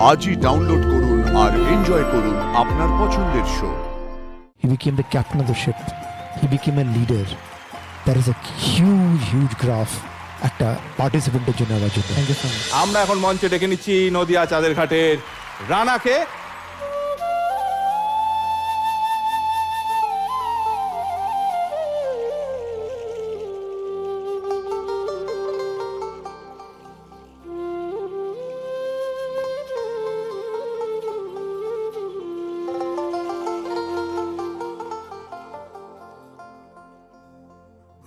আজই ডাউনলোড করুন আর এনজয় করুন আপনার পছন্দের show. He became the captain of the ship. He became a leader. There is a huge graph একটা পার্টিসিপেন্টের জন্য আমার জন্য। আমরা এখন মঞ্চে ডেকে নিচ্ছি নদিয়া চাঁদের ঘাটের রানাকে।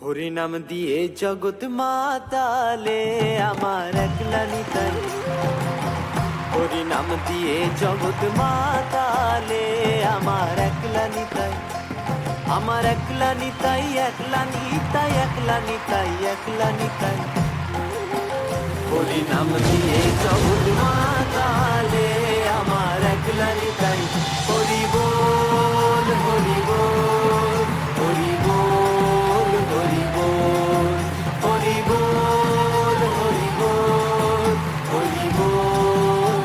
হরি নাম দিয়ে জগৎ মাতালে আমার একলা নিতাই, হরি নাম দিয়ে জগৎ মাতালে আমার একলা নিতাই, আমার একলা নিতাই, একলা নিতাই, একলা নিতাই, একলা নিতাই। হরি নাম দিয়ে জগৎ মাতালে আমার একলা নিতাই, হরি বল হরি বল হরি বল হরি বল হরি বল হরি বল হরি বল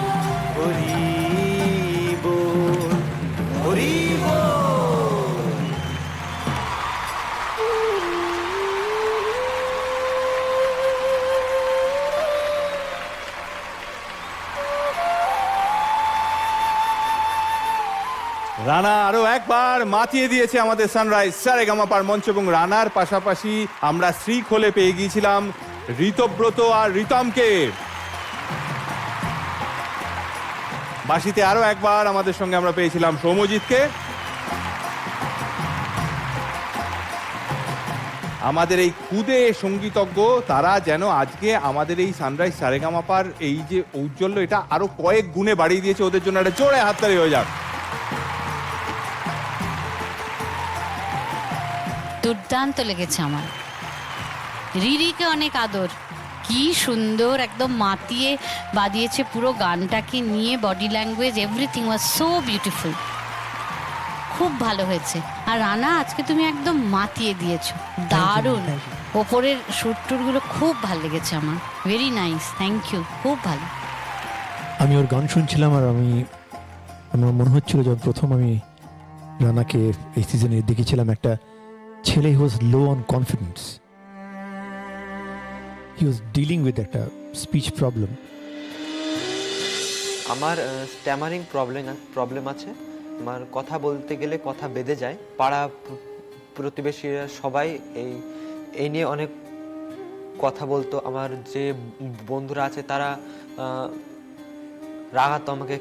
হরি বল হরি বল। রানা আরো একবার মাতিয়ে দিয়েছে আমাদের সানরাইজ সারেগামাপার মঞ্চ, এবং রানার পাশাপাশি আমরা শ্রীখোলে পেয়ে গিয়েছিলাম ঋতব্রত আর রিতমকে। বাঁশিতে আরো একবার আমাদের সঙ্গে আমরা পেয়েছিলাম সৌম্যজিৎকে। আমাদের এই খুদে সঙ্গীতজ্ঞ তারা যেন আজকে আমাদের এই সানরাইজ সারেগামাপার এই যে ঔজ্জ্বল্য এটা আরো কয়েক গুণে বাড়িয়ে দিয়েছে। ওদের জন্য একটা জোরে হাততালি হয়ে যাক। দুর্দান্ত লেগেছে আমার। রিরিকে অনেক আদর, কি সুন্দর একদম মাতিয়ে বাদিয়েছে পুরো গানটাকে নিয়ে, body language everything was so beautiful, খুব ভালো হয়েছে। আর রানা আজকে তুমি একদম মাতিয়ে দিয়েছো, দারুণ। ওপরের সুরটুরগুলো খুব ভালো লেগেছে আমার, ভেরি নাইস, থ্যাংক ইউ, খুব ভালো। আমি ওর গান শুনছিলাম আর আমার মনে হচ্ছিল যখন প্রথম আমি রানাকে এই সিজনে দেখেছিলাম, একটা ছেলে he was low on confidence, he was dealing with একটা স্পিচ প্রবলেম। আমার স্ট্যামারিং প্রবলেম আছে, আমার কথা বলতে গেলে কথা বেঁধে যায়। পাড়া প্রতিবেশীরা সবাই এই নিয়ে অনেক কথা বলতো। আমার যে বন্ধুরা আছে তারা রাগাতো আমাকে,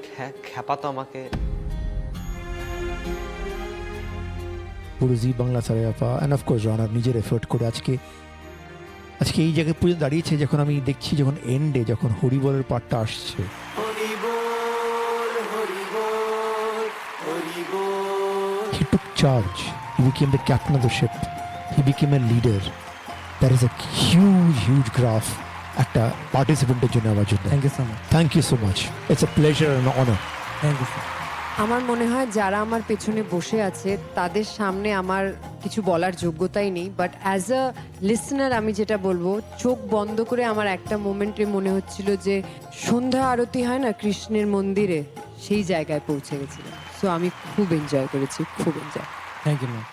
খেপাতো আমাকে। পুরো জি বাংলা সারেগামাপা অ্যান্ড অফকোর্স রানার নিজের এফোর্ট করে আজকে এই জায়গায় পর্যন্ত দাঁড়িয়েছে। যখন আমি দেখছি যখন এন্ডে যখন হরিবলের পার্টটা আসছে, হরি বল হরি বল হরি বল। he took charge, he became the captain of the ship, he became a leader. There is a huge graph একটা পার্টিসিপেন্টের জন্য আমার জন্য। Thank you so much, it's a pleasure and honour. আমার মনে হয় যারা আমার পেছনে বসে আছে তাদের সামনে আমার কিছু বলার যোগ্যতাই নেই, বাট অ্যাজ আ লিসনার আমি যেটা বলবো, চোখ বন্ধ করে আমার একটা মোমেন্টে মনে হচ্ছিল যে সন্ধ্যা আরতি হয় না কৃষ্ণের মন্দিরে, সেই জায়গায় পৌঁছে গেছিলাম। সো আমি খুব এনজয় করেছি, খুব এনজয়। Thank you ma'am.